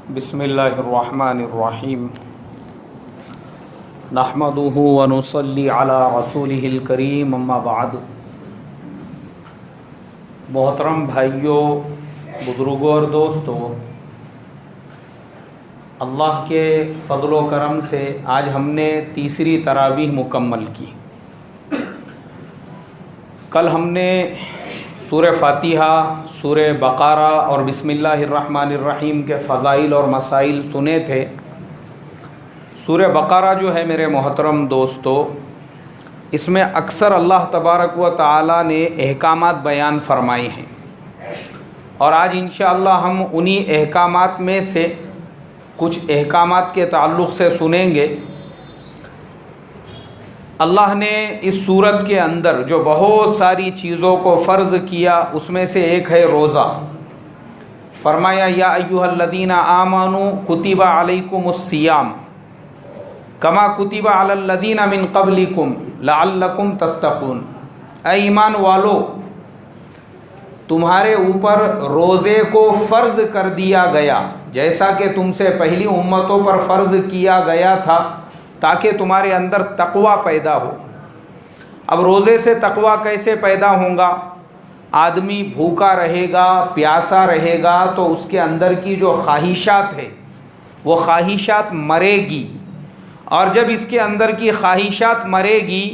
بسم اللہ الرحمن الرحیم نحمدہ ونصلی علی رسولہ الکریم اما بعد۔ محترم بھائیوں، بزرگوں اور دوستوں، اللہ کے فضل و کرم سے آج ہم نے تیسری تراویح مکمل کی۔ کل ہم نے سورہ فاتحہ، سورہ بقرہ اور بسم اللہ الرحمن الرحیم کے فضائل اور مسائل سنے تھے۔ سورہ بقرہ جو ہے میرے محترم دوستو، اس میں اکثر اللہ تبارک و تعالی نے احکامات بیان فرمائے ہیں، اور آج انشاءاللہ ہم انہی احکامات میں سے کچھ احکامات کے تعلق سے سنیں گے۔ اللہ نے اس سورت کے اندر جو بہت ساری چیزوں کو فرض کیا، اس میں سے ایک ہے روزہ۔ فرمایا یا ایھا الذین آمنوا کتب علیکم الصیام کما کتب علی الذین من قبلکم لعلکم تتقون۔ اے ایمان والو، تمہارے اوپر روزے کو فرض کر دیا گیا جیسا کہ تم سے پہلی امتوں پر فرض کیا گیا تھا، تاکہ تمہارے اندر تقوی پیدا ہو۔ اب روزے سے تقوی کیسے پیدا ہوگا؟ آدمی بھوکا رہے گا، پیاسا رہے گا، تو اس کے اندر کی جو خواہشات ہے وہ خواہشات مرے گی، اور جب اس کے اندر کی خواہشات مرے گی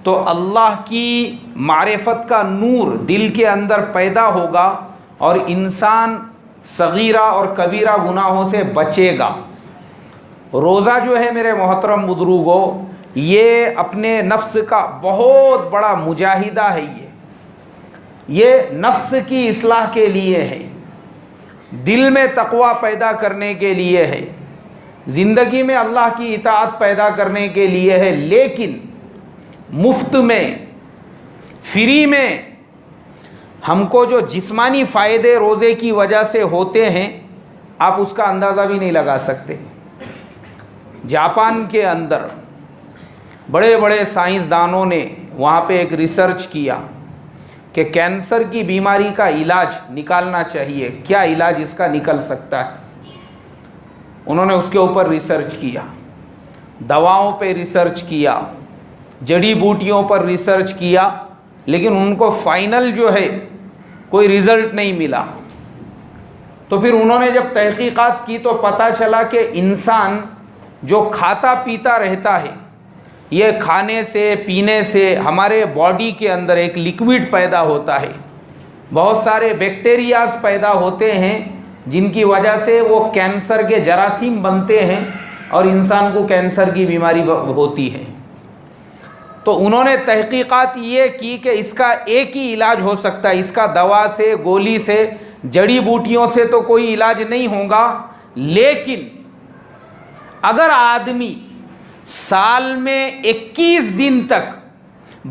تو اللہ کی معرفت کا نور دل کے اندر پیدا ہوگا، اور انسان صغیرہ اور کبیرہ گناہوں سے بچے گا۔ روزہ جو ہے میرے محترم بزرگوں، یہ اپنے نفس کا بہت بڑا مجاہدہ ہے۔ یہ نفس کی اصلاح کے لیے ہے، دل میں تقوی پیدا کرنے کے لیے ہے، زندگی میں اللہ کی اطاعت پیدا کرنے کے لیے ہے۔ لیکن مفت میں، فری میں ہم کو جو جسمانی فائدے روزے کی وجہ سے ہوتے ہیں، آپ اس کا اندازہ بھی نہیں لگا سکتے۔ جاپان کے اندر بڑے بڑے سائنسدانوں نے وہاں پہ ایک ریسرچ کیا کہ کینسر کی بیماری کا علاج نکالنا چاہیے، کیا علاج اس کا نکل سکتا ہے۔ انہوں نے اس کے اوپر ریسرچ کیا، دواؤں پہ ریسرچ کیا، جڑی بوٹیوں پر ریسرچ کیا، لیکن ان کو فائنل جو ہے کوئی رزلٹ نہیں ملا۔ تو پھر انہوں نے جب تحقیقات کی تو پتہ چلا کہ انسان جو کھاتا پیتا رہتا ہے، یہ کھانے سے پینے سے ہمارے باڈی کے اندر ایک لیکوڈ پیدا ہوتا ہے، بہت سارے بیکٹیریاز پیدا ہوتے ہیں جن کی وجہ سے وہ کینسر کے جراثیم بنتے ہیں اور انسان کو کینسر کی بیماری ہوتی ہے۔ تو انہوں نے تحقیقات یہ کی کہ اس کا ایک ہی علاج ہو سکتا ہے، اس کا دوا سے، گولی سے، جڑی بوٹیوں سے تو کوئی علاج نہیں ہوگا، لیکن اگر آدمی سال میں 21 دن تک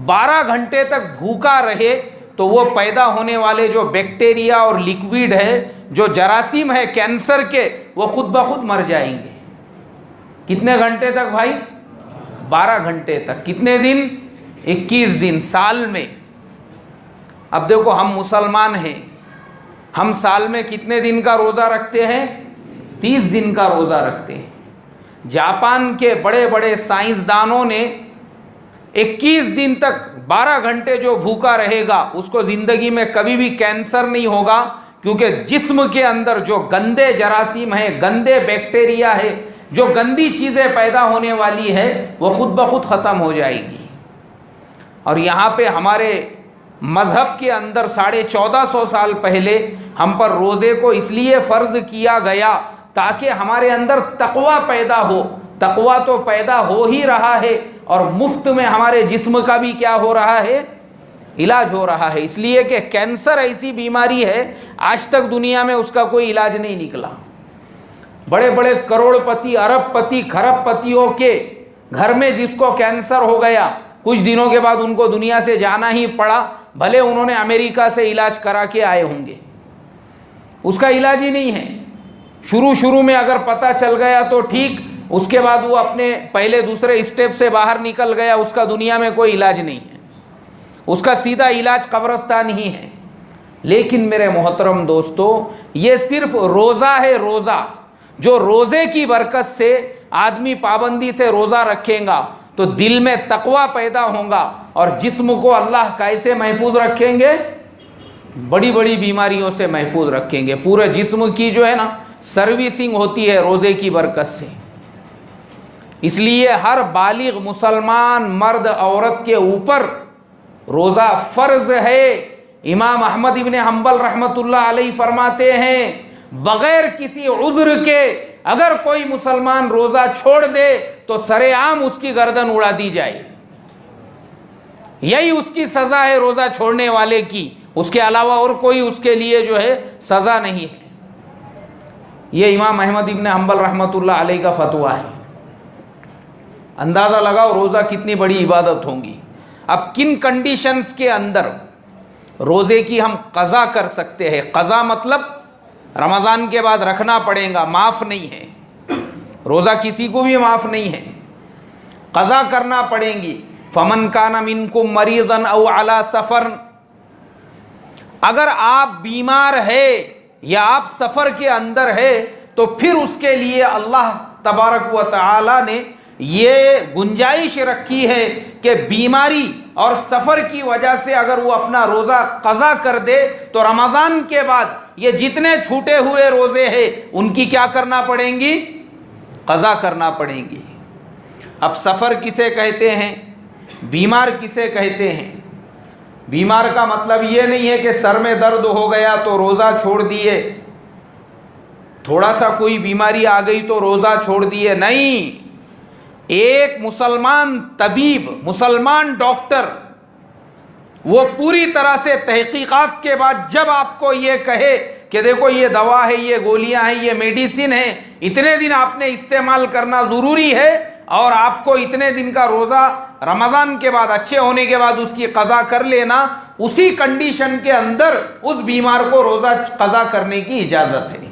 12 گھنٹے تک بھوکا رہے تو وہ پیدا ہونے والے جو بیکٹیریا اور لیکوڈ ہے، جو جراثیم ہے کینسر کے، وہ خود بخود مر جائیں گے۔ کتنے گھنٹے تک بھائی؟ 12 گھنٹے تک۔ کتنے دن؟ 21 دن سال میں۔ اب دیکھو، ہم مسلمان ہیں، ہم سال میں کتنے دن کا روزہ رکھتے ہیں؟ 30 دن کا روزہ رکھتے ہیں۔ جاپان کے بڑے بڑے سائنسدانوں نے 21 دن تک 12 گھنٹے جو بھوکا رہے گا اس کو زندگی میں کبھی بھی کینسر نہیں ہوگا، کیونکہ جسم کے اندر جو گندے جراثیم ہیں، گندے بیکٹیریا ہے، جو گندی چیزیں پیدا ہونے والی ہے، وہ خود بخود ختم ہو جائے گی۔ اور یہاں پہ ہمارے مذہب کے اندر 1450 سال پہلے ہم پر روزے کو اس لیے فرض کیا گیا تاکہ ہمارے اندر تقوی پیدا ہو۔ تقوی تو پیدا ہو ہی رہا ہے، اور مفت میں ہمارے جسم کا بھی کیا ہو رہا ہے؟ علاج ہو رہا ہے۔ اس لیے کہ کینسر ایسی بیماری ہے، آج تک دنیا میں اس کا کوئی علاج نہیں نکلا۔ بڑے بڑے کروڑ پتی، ارب پتی، کھرب پتیوں کے گھر میں جس کو کینسر ہو گیا، کچھ دنوں کے بعد ان کو دنیا سے جانا ہی پڑا، بھلے انہوں نے امریکہ سے علاج کرا کے آئے ہوں گے، اس کا علاج ہی نہیں ہے۔ شروع میں اگر پتہ چل گیا تو ٹھیک، اس کے بعد وہ اپنے پہلے دوسرے اسٹیپ سے باہر نکل گیا، اس کا دنیا میں کوئی علاج نہیں ہے، اس کا سیدھا علاج قبرستان ہی ہے۔ لیکن میرے محترم دوستو، یہ صرف روزہ ہے، روزہ جو روزے کی برکت سے آدمی پابندی سے روزہ رکھے گا تو دل میں تقوی پیدا ہوگا، اور جسم کو اللہ کیسے محفوظ رکھیں گے؟ بڑی بڑی بیماریوں سے محفوظ رکھیں گے۔ پورے جسم کی جو ہے نا سروسنگ ہوتی ہے روزے کی برکت سے۔ اس لیے ہر بالغ مسلمان مرد عورت کے اوپر روزہ فرض ہے۔ امام احمد ابن حنبل رحمۃ اللہ علیہ فرماتے ہیں بغیر کسی عذر کے اگر کوئی مسلمان روزہ چھوڑ دے تو سرے عام اس کی گردن اڑا دی جائے، یہی اس کی سزا ہے روزہ چھوڑنے والے کی، اس کے علاوہ اور کوئی اس کے لیے جو ہے سزا نہیں ہے۔ یہ امام احمد ابن حنبل رحمۃ اللہ علیہ کا فتویٰ ہے۔ اندازہ لگاؤ روزہ کتنی بڑی عبادت ہوگی۔ اب کن کنڈیشنز کے اندر روزے کی ہم قضا کر سکتے ہیں؟ قضا مطلب رمضان کے بعد رکھنا پڑے گا، معاف نہیں ہے، روزہ کسی کو بھی معاف نہیں ہے، قضا کرنا پڑیں گی۔ فمن کان منکم مریضا او علی سفر، اگر آپ بیمار ہے یا آپ سفر کے اندر ہے تو پھر اس کے لیے اللہ تبارک و تعالی نے یہ گنجائش رکھی ہے کہ بیماری اور سفر کی وجہ سے اگر وہ اپنا روزہ قضا کر دے تو رمضان کے بعد یہ جتنے چھوٹے ہوئے روزے ہیں ان کی کیا کرنا پڑیں گی؟ قضا کرنا پڑیں گی۔ اب سفر کسے کہتے ہیں؟ بیمار کسے کہتے ہیں؟ بیمار کا مطلب یہ نہیں ہے کہ سر میں درد ہو گیا تو روزہ چھوڑ دیے، تھوڑا سا کوئی بیماری آ گئی تو روزہ چھوڑ دیے، نہیں۔ ایک مسلمان طبیب، مسلمان ڈاکٹر، وہ پوری طرح سے تحقیقات کے بعد جب آپ کو یہ کہے کہ دیکھو یہ دوا ہے، یہ گولیاں ہیں، یہ میڈیسن ہے، اتنے دن آپ نے استعمال کرنا ضروری ہے اور آپ کو اتنے دن کا روزہ رمضان کے بعد اچھے ہونے کے بعد اس کی قضا کر لینا، اسی کنڈیشن کے اندر اس بیمار کو روزہ قضا کرنے کی اجازت ہے،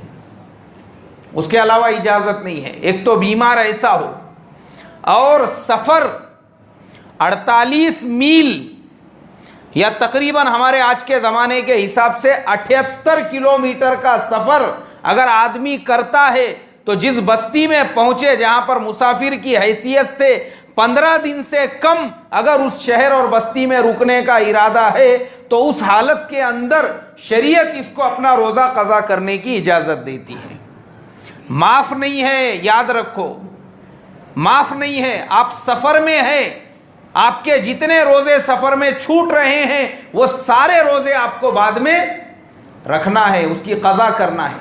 اس کے علاوہ اجازت نہیں ہے۔ ایک تو بیمار ایسا ہو، اور سفر 48 میل یا تقریباً ہمارے آج کے زمانے کے حساب سے 78 کلومیٹر کا سفر اگر آدمی کرتا ہے تو جس بستی میں پہنچے جہاں پر مسافر کی حیثیت سے 15 دن سے کم اگر اس شہر اور بستی میں رکنے کا ارادہ ہے تو اس حالت کے اندر شریعت اس کو اپنا روزہ قضا کرنے کی اجازت دیتی ہے۔ معاف نہیں ہے، یاد رکھو، معاف نہیں ہے۔ آپ سفر میں ہیں، آپ کے جتنے روزے سفر میں چھوٹ رہے ہیں وہ سارے روزے آپ کو بعد میں رکھنا ہے، اس کی قضا کرنا ہے۔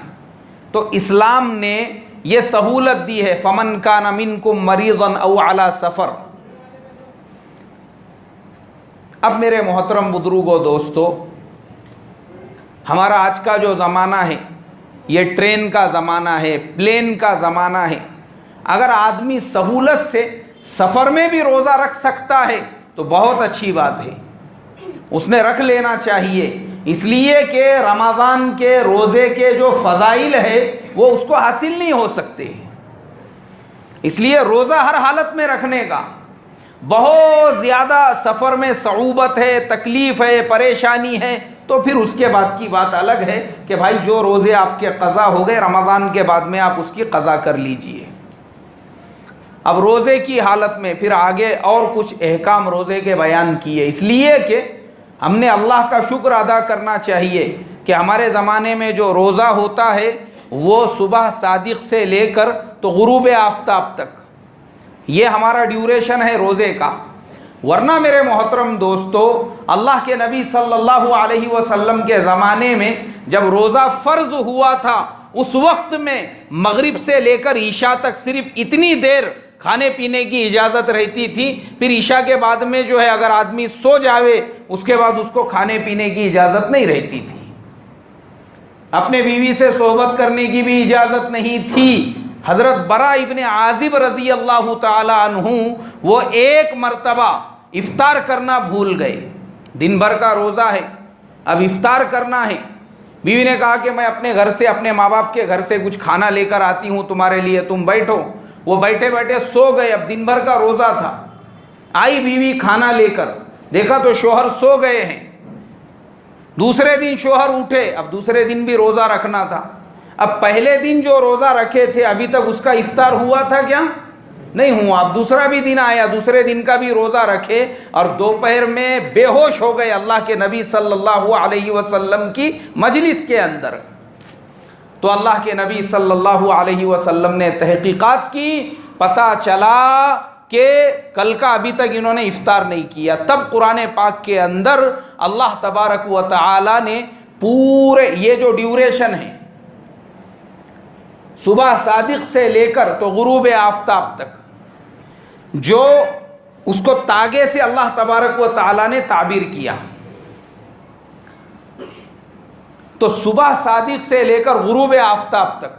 تو اسلام نے یہ سہولت دی ہے، فمن کان منکم مریضا او علی سفر۔ اب میرے محترم بزرگوں، دوستو، ہمارا آج کا جو زمانہ ہے یہ ٹرین کا زمانہ ہے، پلین کا زمانہ ہے۔ اگر آدمی سہولت سے سفر میں بھی روزہ رکھ سکتا ہے تو بہت اچھی بات ہے، اس نے رکھ لینا چاہیے، اس لیے کہ رمضان کے روزے کے جو فضائل ہے وہ اس کو حاصل نہیں ہو سکتے، اس لیے روزہ ہر حالت میں رکھنے کا۔ بہت زیادہ سفر میں صعوبت ہے، تکلیف ہے، پریشانی ہے تو پھر اس کے بعد کی بات الگ ہے کہ بھائی جو روزے آپ کے قضا ہو گئے رمضان کے بعد میں آپ اس کی قضا کر لیجئے۔ اب روزے کی حالت میں پھر آگے اور کچھ احکام روزے کے بیان کیے، اس لیے کہ ہم نے اللہ کا شکر ادا کرنا چاہیے کہ ہمارے زمانے میں جو روزہ ہوتا ہے وہ صبح صادق سے لے کر تو غروب آفتاب تک، یہ ہمارا ڈیوریشن ہے روزے کا۔ ورنہ میرے محترم دوستو، اللہ کے نبی صلی اللہ علیہ وسلم کے زمانے میں جب روزہ فرض ہوا تھا اس وقت میں مغرب سے لے کر عشاء تک صرف اتنی دیر کھانے پینے کی اجازت رہتی تھی، پھر عشاء کے بعد میں جو ہے اگر آدمی سو جاوے اس کے بعد اس کو کھانے پینے کی اجازت نہیں رہتی تھی، اپنے بیوی سے صحبت کرنے کی بھی اجازت نہیں تھی۔ حضرت برا ابن عازب رضی اللہ تعالی عنہ وہ ایک مرتبہ افطار کرنا بھول گئے، دن بھر کا روزہ ہے، اب افطار کرنا ہے، بیوی نے کہا کہ میں اپنے گھر سے، اپنے ماں باپ کے گھر سے کچھ کھانا لے کر آتی ہوں تمہارے لیے، تم بیٹھو۔ وہ بیٹھے بیٹھے سو گئے، اب دن بھر کا روزہ تھا، آئی بیوی کھانا لے کر، دیکھا تو شوہر سو گئے ہیں۔ دوسرے دن شوہر اٹھے، اب دوسرے دن بھی روزہ رکھنا تھا، اب پہلے دن جو روزہ رکھے تھے ابھی تک اس کا افطار ہوا تھا کیا؟ نہیں ہوا. اب دوسرا بھی دن آیا, دوسرے دن کا بھی روزہ رکھے اور دوپہر میں بے ہوش ہو گئے اللہ کے نبی صلی اللہ علیہ وسلم کی مجلس کے اندر. تو اللہ کے نبی صلی اللہ علیہ وسلم نے تحقیقات کی, پتہ چلا کہ کل کا ابھی تک انہوں نے افطار نہیں کیا. تب قرآن پاک کے اندر اللہ تبارک و تعالی نے پورے یہ جو ڈیوریشن ہے صبح صادق سے لے کر تو غروب آفتاب تک, جو اس کو تاگے سے اللہ تبارک و تعالی نے تعبیر کیا. تو صبح صادق سے لے کر غروب آفتاب تک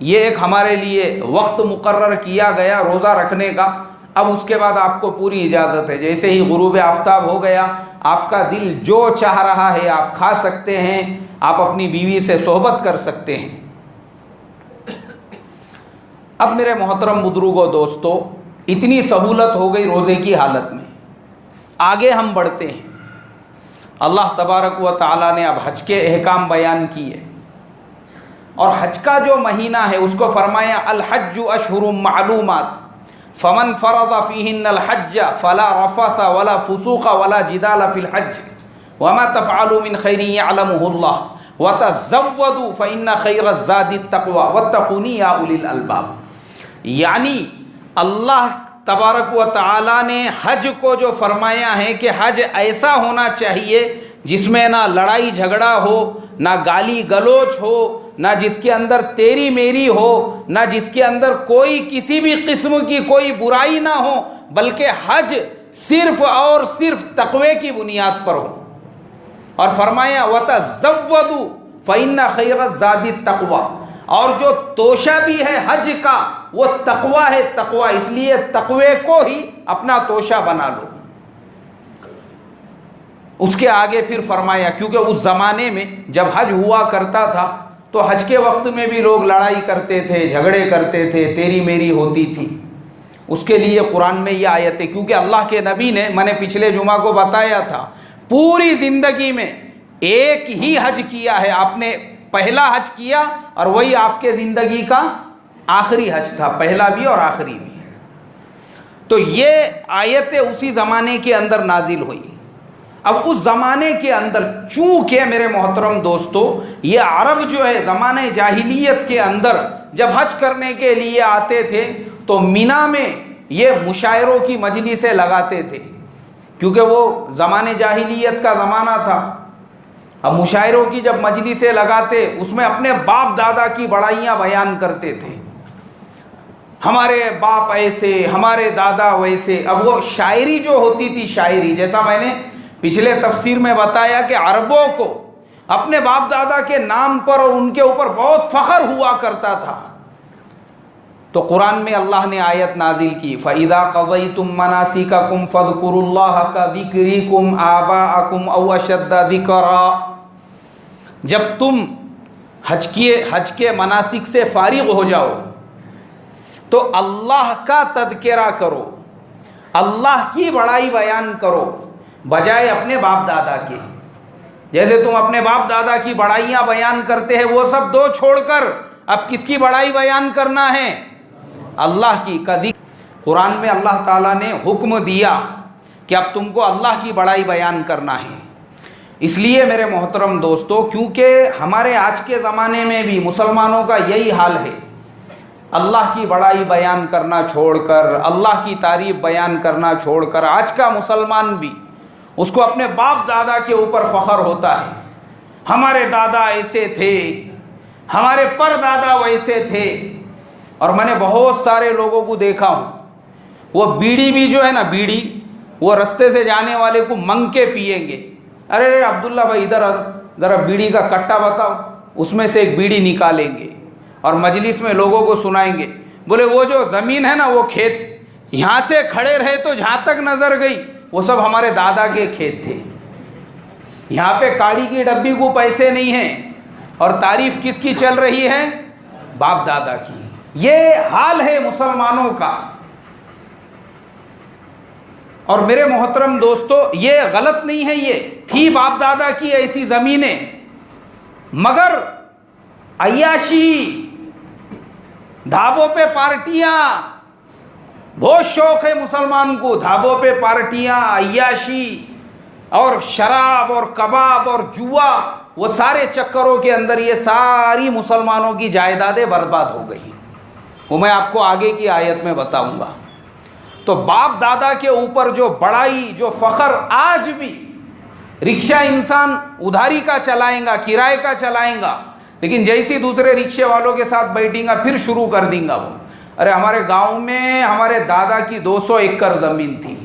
یہ ایک ہمارے لیے وقت مقرر کیا گیا روزہ رکھنے کا. اب اس کے بعد آپ کو پوری اجازت ہے, جیسے ہی غروب آفتاب ہو گیا آپ کا دل جو چاہ رہا ہے آپ کھا سکتے ہیں, آپ اپنی بیوی سے صحبت کر سکتے ہیں. اب میرے محترم بزرگوں دوستو, اتنی سہولت ہو گئی روزے کی حالت میں. آگے ہم بڑھتے ہیں. اللہ تبارک و تعالیٰ نے اب حج کے احکام بیان کیے, اور حج کا جو مہینہ ہے اس کو فرمایا الحج اشہر معلومات فمن فرض فیہن الحج فلا رفث ولا فسوق ولا جدال فی الحج وما تفعلوا من خیر یعلمہ اللہ وتزودوا فإن خیر الزاد التقوی واتقون یا اولی الالباب. یعنی اللہ تبارک و تعالیٰ نے حج کو جو فرمایا ہے کہ حج ایسا ہونا چاہیے جس میں نہ لڑائی جھگڑا ہو, نہ گالی گلوچ ہو, نہ جس کے اندر تیری میری ہو, نہ جس کے اندر کوئی کسی بھی قسم کی کوئی برائی نہ ہو, بلکہ حج صرف اور صرف تقوی کی بنیاد پر ہو. اور فرمایا وَتَزَوَّدُوا فَإِنَّ خَيْرَ الزَّادِ التَّقْوَى, اور جو توشہ بھی ہے حج کا وہ تقوی ہے. تقوی اس لیے تقوی کو ہی اپنا توشہ بنا لو. اس کے آگے پھر فرمایا کیونکہ اس زمانے میں جب حج ہوا کرتا تھا تو حج کے وقت میں بھی لوگ لڑائی کرتے تھے, جھگڑے کرتے تھے, تیری میری ہوتی تھی. اس کے لیے قرآن میں یہ آیت ہے, کیونکہ اللہ کے نبی نے, میں نے پچھلے جمعہ کو بتایا تھا, پوری زندگی میں ایک ہی حج کیا ہے. آپ نے پہلا حج کیا اور وہی آپ کے زندگی کا آخری حج تھا, پہلا بھی اور آخری بھی. تو یہ آیتیں اسی زمانے کے اندر نازل ہوئی. اب اس زمانے کے اندر چونکہ میرے محترم دوستو یہ عرب جو ہے زمانہ جاہلیت کے اندر جب حج کرنے کے لیے آتے تھے تو مینا میں یہ مشاعروں کی مجلسیں لگاتے تھے, کیونکہ وہ زمانہ جاہلیت کا زمانہ تھا. اب مشاعروں کی جب مجلسیں لگاتے اس میں اپنے باپ دادا کی بڑائیاں بیان کرتے تھے, ہمارے باپ ایسے, ہمارے دادا ویسے. اب وہ شاعری جو ہوتی تھی, شاعری جیسا میں نے پچھلے تفسیر میں بتایا کہ عربوں کو اپنے باپ دادا کے نام پر اور ان کے اوپر بہت فخر ہوا کرتا تھا. تو قرآن میں اللہ نے آیت نازل کی فَإِذَا قَضَيْتُم مَّنَاسِكَكُمْ فَاذْكُرُوا اللَّهَ كَذِكْرِكُمْ آبَاءَكُمْ أَوْ أَشَدَّ ذِكْرًا. جب تم حج کے مناسک سے فارغ ہو جاؤ تو اللہ کا تذکرہ کرو, اللہ کی بڑائی بیان کرو بجائے اپنے باپ دادا کے. جیسے تم اپنے باپ دادا کی بڑائیاں بیان کرتے ہیں وہ سب دو چھوڑ کر اب کس کی بڑائی بیان کرنا ہے؟ اللہ کی. کدی قرآن میں اللہ تعالیٰ نے حکم دیا کہ اب تم کو اللہ کی بڑائی بیان کرنا ہے. اس لیے میرے محترم دوستو کیونکہ ہمارے آج کے زمانے میں بھی مسلمانوں کا یہی حال ہے, اللہ کی بڑائی بیان کرنا چھوڑ کر, اللہ کی تعریف بیان کرنا چھوڑ کر آج کا مسلمان بھی اس کو اپنے باپ دادا کے اوپر فخر ہوتا ہے. ہمارے دادا ایسے تھے, ہمارے پر دادا ویسے تھے. اور میں نے بہت سارے لوگوں کو دیکھا ہوں, وہ بیڑی بھی جو ہے نا, بیڑی وہ رستے سے جانے والے کو منگ کے پئیں گے. ارے عبداللہ بھائی ادھر ذرا بیڑی کا کٹا بتاؤ, اس میں سے ایک بیڑی نکالیں گے اور مجلس میں لوگوں کو سنائیں گے. بولے وہ جو زمین ہے نا, وہ کھیت یہاں سے کھڑے رہے تو جہاں تک نظر گئی وہ سب ہمارے دادا کے کھیت تھے. یہاں پہ کاڑی کی ڈبی کو پیسے نہیں ہیں اور تعریف کس کی چل رہی ہے؟ باپ دادا کی. یہ حال ہے مسلمانوں کا. اور میرے محترم دوستو یہ غلط نہیں ہے, یہ تھی باپ دادا کی ایسی زمینیں, مگر عیاشی، ڈھابوں پہ پارٹیاں، بہت شوق ہے مسلمان کو، ڈھابوں پہ پارٹیاں، عیاشی اور شراب اور کباب اور جوا، وہ سارے چکروں کے اندر یہ ساری مسلمانوں کی جائیدادیں برباد ہو گئی. وہ میں آپ کو آگے کی آیت میں بتاؤں گا. تو باپ دادا کے اوپر جو بڑائی، جو فخر، آج بھی رکشہ انسان ادھاری کا چلائیں گا، کرائے کا چلائیں گا، لیکن جیسی دوسرے رکشے والوں کے ساتھ بیٹھیں گا پھر شروع کر دیں گا وہ، ارے ہمارے گاؤں میں ہمارے دادا کی 200 ایکڑ زمین تھی،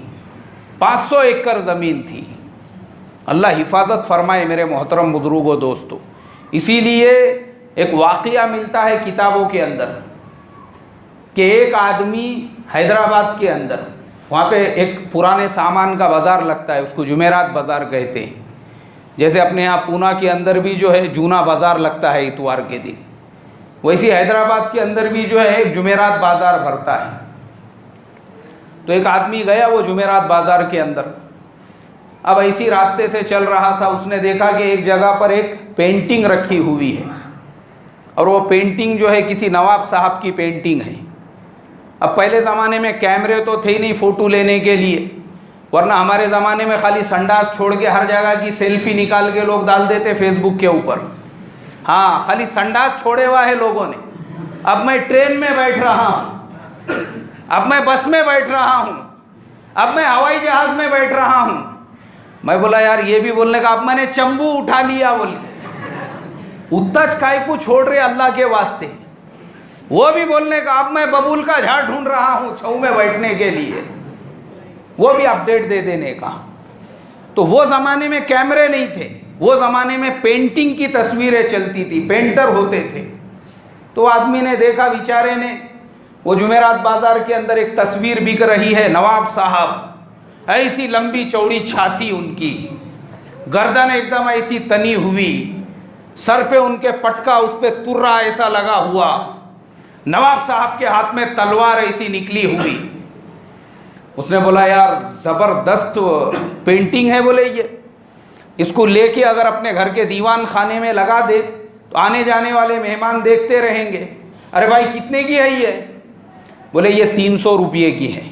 500 ایکڑ زمین تھی. اللہ حفاظت فرمائے میرے محترم بزرگوں دوستو. اسی لیے ایک واقعہ ملتا ہے کتابوں کے اندر کہ ایک آدمی حیدرآباد کے اندر، وہاں پہ ایک پرانے سامان کا بازار لگتا ہے، اس کو جمعرات بازار کہتے ہیں. جیسے اپنے یہاں پونا کے اندر بھی جو ہے جونا بازار لگتا ہے اتوار کے دن، ویسی حیدرآباد کے اندر بھی جو ہے ایک جمعرات بازار بھرتا ہے. تو ایک آدمی گیا وہ جمعرات بازار کے اندر، اب ایسی راستے سے چل رہا تھا، اس نے دیکھا کہ ایک جگہ پر ایک پینٹنگ رکھی ہوئی ہے، اور وہ پینٹنگ جو ہے کسی نواب صاحب کی پینٹنگ ہے. اب پہلے زمانے میں کیمرے تو تھے نہیں فوٹو لینے کے لیے، ورنہ ہمارے زمانے میں خالی سنڈاس چھوڑ کے ہر جگہ کی سیلفی نکال کے لوگ ڈال دیتے فیس بک کے اوپر. ہاں، خالی سنڈاس چھوڑے ہوا ہے لوگوں نے. اب میں ٹرین میں بیٹھ رہا ہوں، اب میں بس میں بیٹھ رہا ہوں، اب میں ہوائی جہاز میں بیٹھ رہا ہوں. میں بولا یار یہ بھی بولنے کا، اب میں نے چمبو اٹھا لیا بول کے، اتج کائے کو چھوڑ رہے اللہ کے واسطے. وہ بھی بولنے کا، اب میں ببول کا جھاڑ ڈھونڈ رہا ہوں چھاؤں میں بیٹھنے کے لیے، وہ بھی اپڈیٹ دے دینے کا. تو وہ زمانے میں کیمرے نہیں تھے، وہ زمانے میں پینٹنگ کی تصویریں چلتی تھی، پینٹر ہوتے تھے. تو آدمی نے دیکھا بیچارے نے، وہ جمعرات بازار کے اندر ایک تصویر بک رہی ہے، نواب صاحب، ایسی لمبی چوڑی چھاتی ان کی، گردن ایک دم ایسی تنی ہوئی، سر پہ ان کے پٹکا، اس پہ ترا ایسا لگا ہوا، نواب صاحب کے ہاتھ میں تلوار ایسی نکلی ہوئی. اس نے بولا یار زبردست پینٹنگ ہے، بولے یہ اس کو لے کے اگر اپنے گھر کے دیوان خانے میں لگا دے تو آنے جانے والے مہمان دیکھتے رہیں گے. ارے بھائی کتنے کی ہے یہ؟ بولے یہ 300 روپئے کی ہے.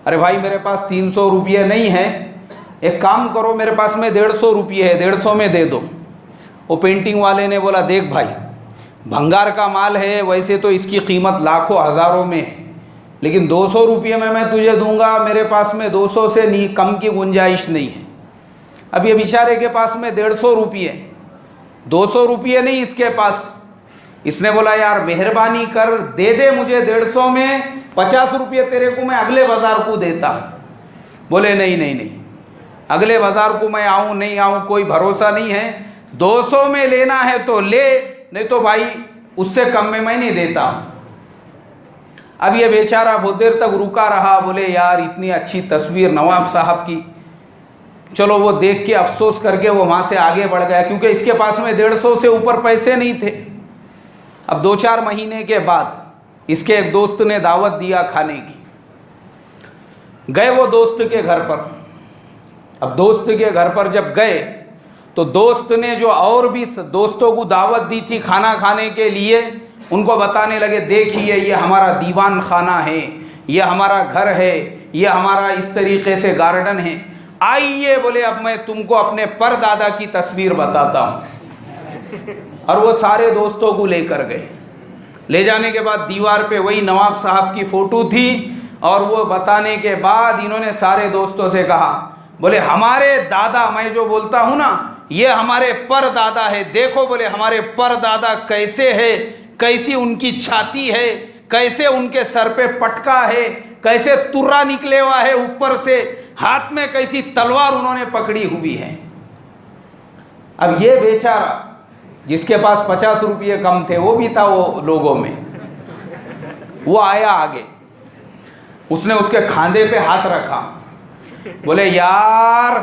ارے بھائی میرے پاس 300 روپئے نہیں ہے، ایک کام کرو میرے پاس میں 150 روپئے ہے، 150 میں دے دو. وہ پینٹنگ والے نے بولا دیکھ بھائی بھنگار کا مال ہے، ویسے تو اس کی قیمت لاکھوں ہزاروں میں ہے، لیکن 200 روپئے میں تجھے دوں گا، میرے پاس میں 200 سے کم کی گنجائش نہیں ہے. اب یہ بیچارے کے پاس میں 150 روپئے، 200 روپئے نہیں اس کے پاس. اس نے بولا یار مہربانی کر دے دے مجھے 150 میں، 50 روپئے تیرے کو میں اگلے بازار کو دیتا. بولے نہیں، اگلے بازار کو میں آؤں نہیں آؤں کوئی بھروسہ نہیں ہے، 200 میں لینا ہے تو لے، نہیں تو بھائی اس سے کم میں نہیں دیتا. اب یہ بیچارہ بہت دیر تک رکا رہا، بولے یار اتنی اچھی تصویر نواب صاحب کی، چلو وہ دیکھ کے افسوس کر کے وہ وہاں سے آگے بڑھ گیا، کیونکہ اس کے پاس میں 150 سے اوپر پیسے نہیں تھے. اب 2-4 مہینے کے بعد اس کے ایک دوست نے دعوت دیا کھانے کی، گئے وہ دوست کے گھر پر. اب دوست کے گھر پر جب گئے تو دوست نے جو اور بھی دوستوں کو دعوت دی تھی کھانا کھانے کے لیے، ان کو بتانے لگے دیکھیے یہ ہمارا دیوان خانہ ہے، یہ ہمارا گھر ہے، یہ ہمارا اس طریقے سے گارڈن ہے، آئیے بولے اب میں تم کو اپنے پر دادا کی تصویر بتاتا ہوں. اور وہ سارے دوستوں کو لے کر گئے. لے جانے کے بعد دیوار پہ وہی نواب صاحب کی فوٹو تھی، اور وہ بتانے کے بعد انہوں نے سارے دوستوں سے کہا، بولے ہمارے دادا، میں جو بولتا ہوں نا یہ ہمارے پر دادا ہے، دیکھو بولے ہمارے پر دادا کیسے ہے، کیسی ان کی چھاتی ہے، کیسے ان کے سر پہ پٹکا ہے، کیسے ترا نکلے ہوا ہے اوپر سے، ہاتھ میں کیسی تلوار انہوں نے پکڑی ہوئی ہے. اب یہ بیچارہ جس کے پاس 50 روپئے کم تھے، وہ بھی تھا وہ لوگوں میں، وہ آیا آگے، اس نے اس کے کھاندے پہ ہاتھ رکھا، بولے یار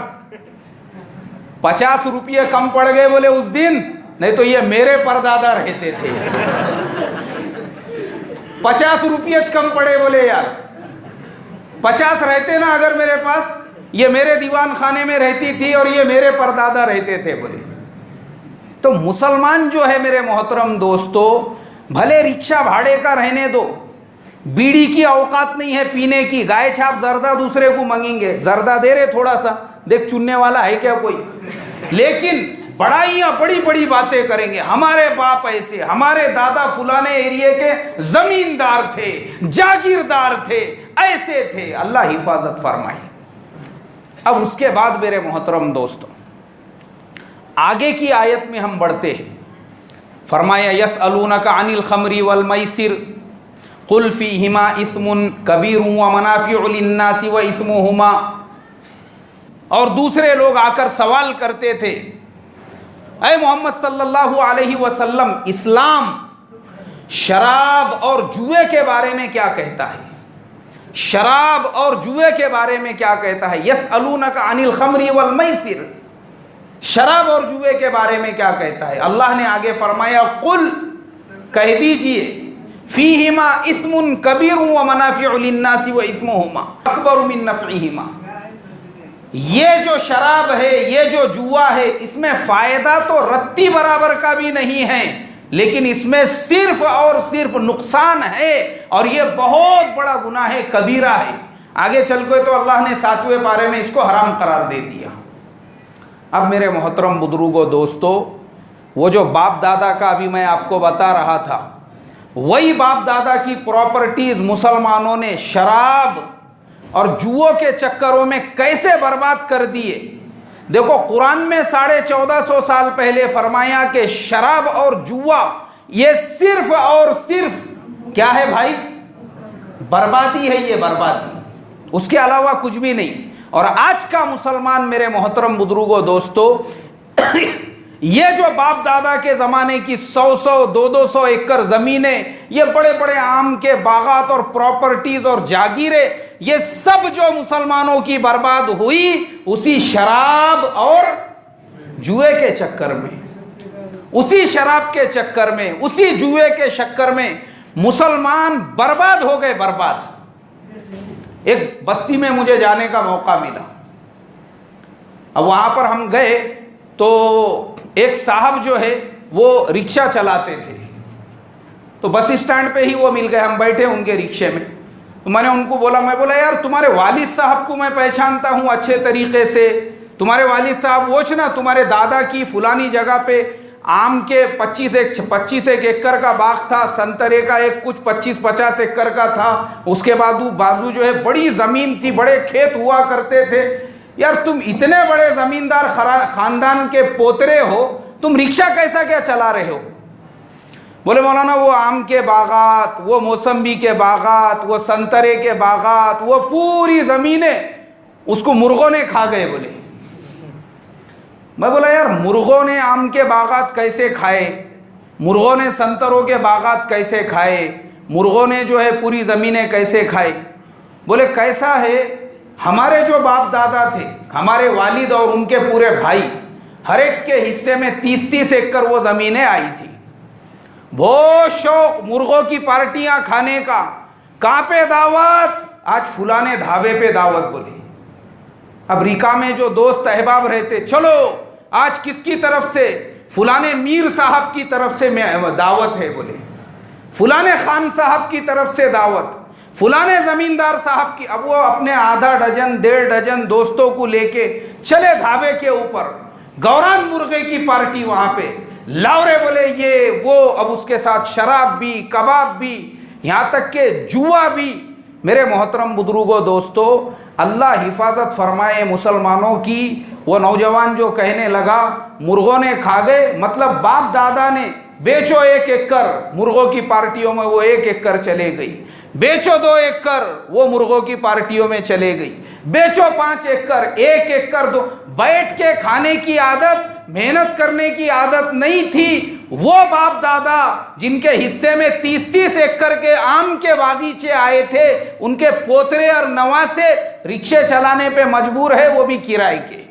50 روپئے کم پڑ گئے بولے اس دن، نہیں تو یہ میرے پردادا رہتے تھے. 50 روپئے کم پڑے بولے یار، 50 رہتے نا اگر میرے پاس، یہ میرے دیوان خانے میں رہتی تھی اور یہ میرے پردادا رہتے تھے بولے. تو مسلمان جو ہے میرے محترم دوستو، بھلے رکشہ بھاڑے کا رہنے دو، بیڑی کی اوقات نہیں ہے پینے کی، گائے چھاپ زردہ دوسرے کو منگیں گے، زردہ دے رہے تھوڑا سا، دیکھ چننے والا ہے کیا کوئی، لیکن بڑائیاں بڑی بڑی باتیں کریں گے، ہمارے باپ ایسے، ہمارے دادا فلانے ایریے کے زمیندار تھے، جاگیردار تھے، ایسے تھے۔ اللہ حفاظت فرمائے۔ اب اس کے بعد میرے محترم دوستو آگے کی آیت میں ہم بڑھتے ہیں، فرمایا یسألونک عن الخمر والمیسر قل فیہما اثم کبیر ومنافع للناس واثمہما، اور دوسرے لوگ آ کر سوال کرتے تھے، اے محمد صلی اللہ علیہ وسلم، اسلام شراب اور جوئے کے بارے میں کیا کہتا ہے؟ شراب اور جوئے کے بارے میں کیا کہتا ہے؟ یسألونک عن الخمر والمیسر، شراب اور جوئے کے بارے میں کیا کہتا ہے؟ اللہ نے آگے فرمایا قل، کہہ دیجئے، فیہما اثم کبیر ومنافع للناس واثمہما اکبر من نفعہما، یہ جو شراب ہے، یہ جو جوا ہے، اس میں فائدہ تو رتی برابر کا بھی نہیں ہے، لیکن اس میں صرف اور صرف نقصان ہے، اور یہ بہت بڑا گناہ ہے، کبیرہ ہے۔ آگے چل کے تو اللہ نے 7ویں پارے میں اس کو حرام قرار دے دیا۔ اب میرے محترم بزرگوں دوستو، وہ جو باپ دادا کا ابھی میں آپ کو بتا رہا تھا، وہی باپ دادا کی پراپرٹیز مسلمانوں نے شراب اور جوؤں کے چکروں میں کیسے برباد کر دیے۔ دیکھو قرآن میں 1450 سال پہلے فرمایا کہ شراب اور جوا یہ صرف اور صرف کیا ہے بھائی؟ بربادی ہے، یہ بربادی، اس کے علاوہ کچھ بھی نہیں۔ اور آج کا مسلمان میرے محترم بزرگوں دوستو، یہ جو باپ دادا کے زمانے کی 100 200 ایکڑ زمینیں، یہ بڑے بڑے آم کے باغات اور پراپرٹیز اور جاگیریں، یہ سب جو مسلمانوں کی برباد ہوئی اسی شراب اور جوئے کے چکر میں، اسی شراب کے چکر میں، اسی جوئے کے چکر میں مسلمان برباد ہو گئے، برباد۔ ایک بستی میں مجھے جانے کا موقع ملا، اب وہاں پر ہم گئے تو ایک صاحب جو ہے وہ رکشہ چلاتے تھے، تو بس اسٹینڈ پہ ہی وہ مل گئے، ہم بیٹھے ان کے رکشے میں، تو میں نے ان کو بولا، یار تمہارے والد صاحب کو میں پہچانتا ہوں اچھے طریقے سے، تمہارے والد صاحب وہ نا تمہارے دادا کی فلانی جگہ پہ آم کے 25 ایکڑ کا باغ تھا، سنترے کا ایک کچھ 25-50 ایکڑ کا تھا، اس کے بازو جو ہے بڑی زمین تھی، بڑے کھیت ہوا کرتے تھے، یار تم اتنے بڑے زمیندار خاندان کے پوترے ہو، تم رکشہ کیسا کیا چلا رہے ہو؟ بولے مولانا وہ آم کے باغات، وہ موسمبی کے باغات، وہ سنترے کے باغات، وہ پوری زمینیں اس کو مرغوں نے کھا گئے۔ بولے میں بولا یار مرغوں نے آم کے باغات کیسے کھائے، مرغوں نے سنتروں کے باغات کیسے کھائے، مرغوں نے جو ہے پوری زمینیں کیسے کھائے؟ بولے کیسا ہے، ہمارے جو باپ دادا تھے، ہمارے والد اور ان کے پورے بھائی، ہر ایک کے حصے میں 30 ایکڑ وہ زمینیں آئی تھی، بہت شوق مرغوں کی پارٹیاں کھانے کا، کہاں پہ دعوت؟ آج فلانے ڈھابے پہ دعوت۔ بولے امریکہ میں جو دوست احباب رہتے، چلو آج کس کی طرف سے؟ فلانے میر صاحب کی طرف سے دعوت ہے، بولے فلانے خان صاحب کی طرف سے دعوت، فلانے زمیندار صاحب کی۔ اب وہ اپنے آدھا ڈجن 1.5 ڈجن دوستوں کو لے کے چلے ڈھابے کے اوپر، گوران مرغے کی پارٹی وہاں پہ لاؤ رے، بولے یہ وہ، اب اس کے ساتھ شراب بھی، کباب بھی، یہاں تک کہ جوا بھی۔ میرے محترم بزرگوں دوستو، اللہ حفاظت فرمائے مسلمانوں کی۔ وہ نوجوان جو کہنے لگا مرغوں نے کھا گئے، مطلب باپ دادا نے بیچو 1 ایکڑ مرغوں کی پارٹیوں میں، وہ 1 ایکڑ چلے گئی، بیچو 2 ایکڑ وہ مرغوں کی پارٹیوں میں چلے گئی، بیچو 5 ایکڑ، 1 ایکڑ 2۔ بیٹھ کے کھانے کی عادت، محنت کرنے کی عادت نہیں تھی۔ وہ باپ دادا جن کے حصے میں 30 ایکڑ کے آم کے باغیچے آئے تھے، ان کے پوترے اور نواسے رکشے چلانے پہ مجبور ہے، وہ بھی کرائے کے۔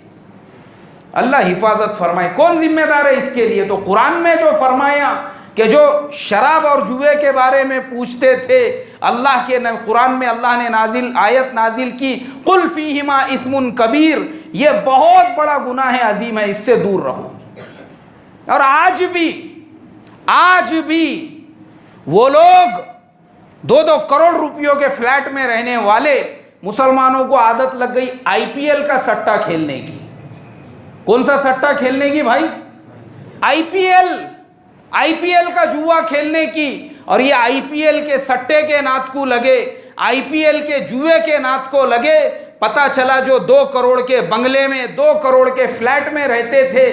اللہ حفاظت فرمائے، کون ذمہ دار ہے اس کے لیے؟ تو قرآن میں جو فرمایا کہ جو شراب اور جوئے کے بارے میں پوچھتے تھے، اللہ کے قرآن میں اللہ نے آیت نازل کی، قل فیہما اثم کبیر، یہ بہت بڑا گناہ عظیم ہے، اس سے دور رہو۔ اور آج بھی وہ لوگ 2-2 کروڑ روپیوں کے فلیٹ میں رہنے والے مسلمانوں کو عادت لگ گئی آئی پی ایل کا سٹا کھیلنے کی. کون سا سٹا کھیلنے کی بھائی؟ آئی پی ایل کا جوا کھیلنے کی. اور یہ آئی پی ایل کے سٹے کے نعت کو لگے, آئی پی ایل کے جوئے کے نعت کو لگے. پتا چلا جو 2 کروڑ کے بنگلے میں 2 کروڑ کے فلیٹ میں رہتے تھے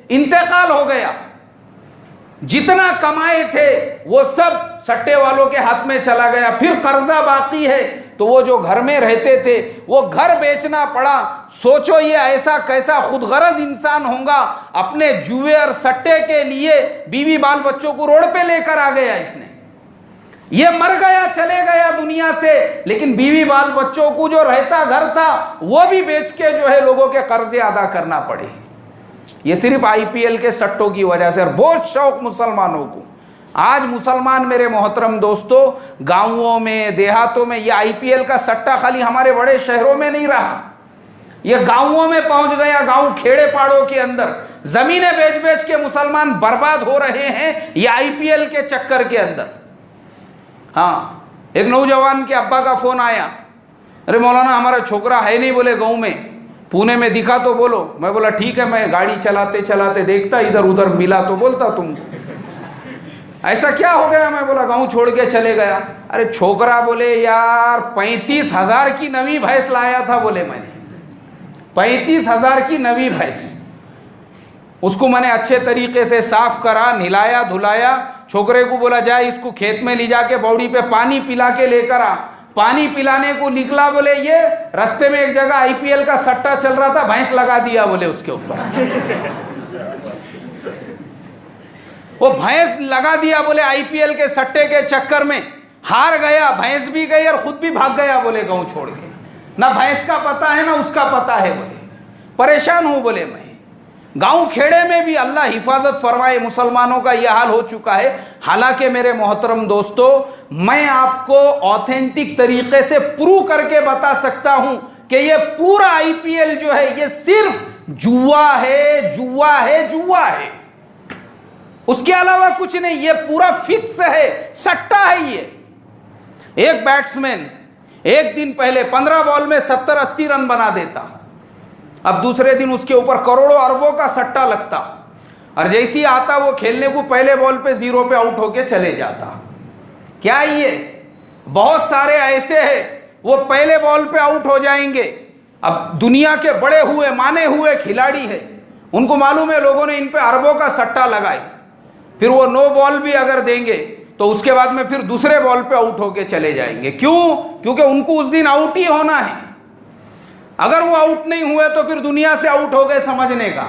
انتقال ہو گیا. جتنا کمائے تھے وہ سب سٹے والوں کے ہاتھ میں چلا گیا. پھر قرضہ باقی ہے تو وہ جو گھر میں رہتے تھے وہ گھر بیچنا پڑا. سوچو یہ ایسا کیسا خود غرض انسان ہوگا, اپنے جوئے اور سٹے کے لیے بیوی بال بچوں کو روڈ پہ لے کر آ گیا. اس نے یہ مر گیا, چلے گیا دنیا سے, لیکن بیوی بال بچوں کو جو رہتا گھر تھا وہ بھی بیچ کے جو ہے لوگوں کے قرضے ادا کرنا پڑے. یہ صرف آئی پی ایل کے سٹوں کی وجہ سے. اور بہت شوق مسلمانوں کو. آج مسلمان میرے محترم دوستو گاؤں میں دیہاتوں میں یہ آئی پی ایل کا سٹا خالی ہمارے بڑے شہروں میں نہیں رہا, یہ گاؤں میں پہنچ گیا. گاؤں کھیڑے پاڑوں کے اندر زمینیں بیچ بیچ کے مسلمان برباد ہو رہے ہیں یہ آئی پی ایل کے چکر کے اندر. ہاں, ایک نوجوان کے ابا کا فون آیا, ارے مولانا ہمارا چھوکرا ہے نہیں بولے گاؤں میں, پونے میں دکھا تو بولو. میں بولا ٹھیک ہے, میں گاڑی چلاتے چلاتے دیکھتا ادھر ادھر ملا تو بولتا تم کو. ایسا کیا ہو گیا؟ میں بولا گاؤں چھوڑ کے چلے گیا. ارے چھوکرا بولے یار 35,000 کی نوی بھینس لایا تھا, بولے میں نے 35,000 کی نوی بھینس. اس کو میں نے اچھے طریقے سے صاف کرا, نہلایا دھلایا. چھوکرے کو بولا جا اس کو کھیت میں لے جا کے باوڑی پہ پانی پلا کے لے کر آ. پانی پلانے کو نکلا, بولے یہ رستے میں ایک جگہ آئی پی ایل کا سٹا چل رہا تھا, بھینس لگا دیا بولے اس کے اوپر. وہ بھینس لگا دیا بولے آئی پی ایل کے سٹے کے چکر میں, ہار گیا, بھینس بھی گئی اور خود بھی بھاگ گیا بولے گاؤں چھوڑ کے. نہ بھینس کا پتہ ہے نہ اس کا پتہ ہے, بولے پریشان ہوں بولے میں. گاؤں کھیڑے میں بھی اللہ حفاظت فرمائے, مسلمانوں کا یہ حال ہو چکا ہے. حالانکہ میرے محترم دوستو میں آپ کو آتھینٹک طریقے سے پروو کر کے بتا سکتا ہوں کہ یہ پورا آئی پی ایل جو ہے یہ صرف جوا ہے, جوا ہے, جوا ہے, اس کے علاوہ کچھ نہیں. یہ پورا فکس ہے, سٹا ہے. یہ ایک بیٹسمین ایک دن پہلے 15 بال میں 70-80 رن بنا دیتا, اب دوسرے دن اس کے اوپر کروڑوں اربوں کا سٹا لگتا, اور جیسی آتا وہ کھیلنے کو پہلے بال پہ 0 پہ آؤٹ ہو کے چلے جاتا. کیا یہ بہت سارے ایسے ہیں وہ پہلے بال پہ آؤٹ ہو جائیں گے. اب دنیا کے بڑے ہوئے مانے ہوئے کھلاڑی ہیں, ان کو معلوم ہے لوگوں نے ان پہ اربوں کا سٹا لگائی, پھر وہ 9 بال بھی اگر دیں گے تو اس کے بعد میں پھر دوسرے بال پہ آؤٹ ہو کے چلے جائیں گے. کیوں؟ کیونکہ ان کو اس دن آؤٹ ہی ہونا ہے. اگر وہ آؤٹ نہیں ہوئے تو پھر دنیا سے آؤٹ ہو گئے سمجھنے کا.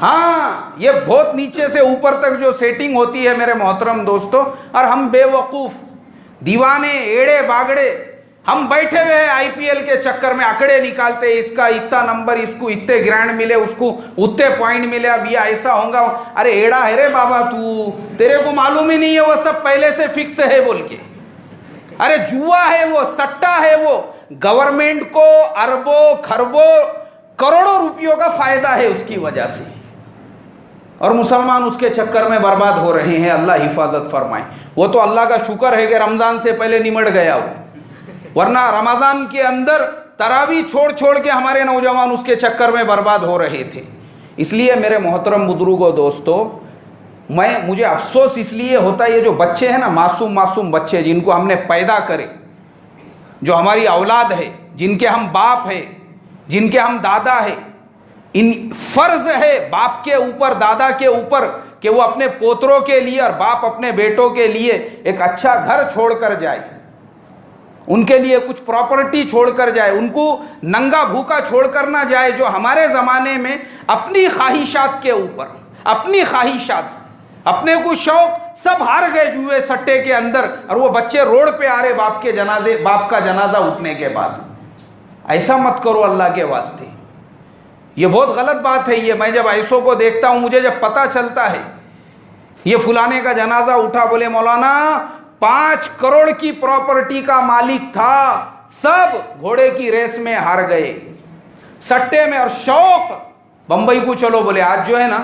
ہاں, یہ بہت نیچے سے اوپر تک جو سیٹنگ ہوتی ہے میرے محترم دوستو. اور ہم بے وقوف دیوانے ایڑے باگڑے ہم بیٹھے ہوئے ہیں آئی پی ایل کے چکر میں, اکڑے نکالتے, اس کا اتنا نمبر, اس کو اتنے گرانڈ ملے, اس کو اتنے پوائنٹ ملے, اب یہ ایسا ہوگا. ارے ایڑا ہے رے بابا تو, تیرے کو معلوم ہی نہیں ہے وہ سب پہلے سے فکس ہے بول کے. ارے جوا ہے وہ, سٹا ہے وہ, گورنمنٹ کو اربوں کھربوں کروڑوں روپیوں کا فائدہ ہے اس کی وجہ سے, اور مسلمان اس کے چکر میں برباد ہو رہے ہیں. اللہ حفاظت فرمائے. وہ تو اللہ کا شکر ہے کہ رمضان سے پہلے نمٹ گیا وہ, ورنہ رمضان کے اندر تراویح چھوڑ چھوڑ کے ہمارے نوجوان اس کے چکر میں برباد ہو رہے تھے. اس لیے میرے محترم بزرگوں دوستو مجھے افسوس اس لیے ہوتا ہے, یہ جو بچے ہیں نا, معصوم بچے جن کو ہم نے پیدا کرے, جو ہماری اولاد ہے, جن کے ہم باپ ہیں, جن کے ہم دادا ہیں, ان فرض ہے باپ کے اوپر دادا کے اوپر کہ وہ اپنے پوتروں کے لیے اور باپ اپنے بیٹوں کے لیے ایک اچھا گھر چھوڑ کر جائے, ان کے لیے کچھ پراپرٹی چھوڑ کر جائے, ان کو ننگا بھوکا چھوڑ کر نہ جائے. جو ہمارے زمانے میں اپنی خواہشات کے اوپر, اپنی خواہشات, اپنے کو شوق سب ہار گئے جوئے سٹے کے اندر, اور وہ بچے روڈ پہ آ رہے باپ کا جنازہ اٹھنے کے بعد. ایسا مت کرو اللہ کے واسطے, یہ بہت غلط بات ہے. یہ میں جب ایسوں کو دیکھتا ہوں, مجھے جب پتہ چلتا ہے یہ فلانے کا جنازہ اٹھا, بولے مولانا 5 کروڑ کی پراپرٹی کا مالک تھا, سب گھوڑے کی ریس میں ہار گئے سٹے میں. اور شوق بمبئی کو چلو, بولے آج جو ہے نا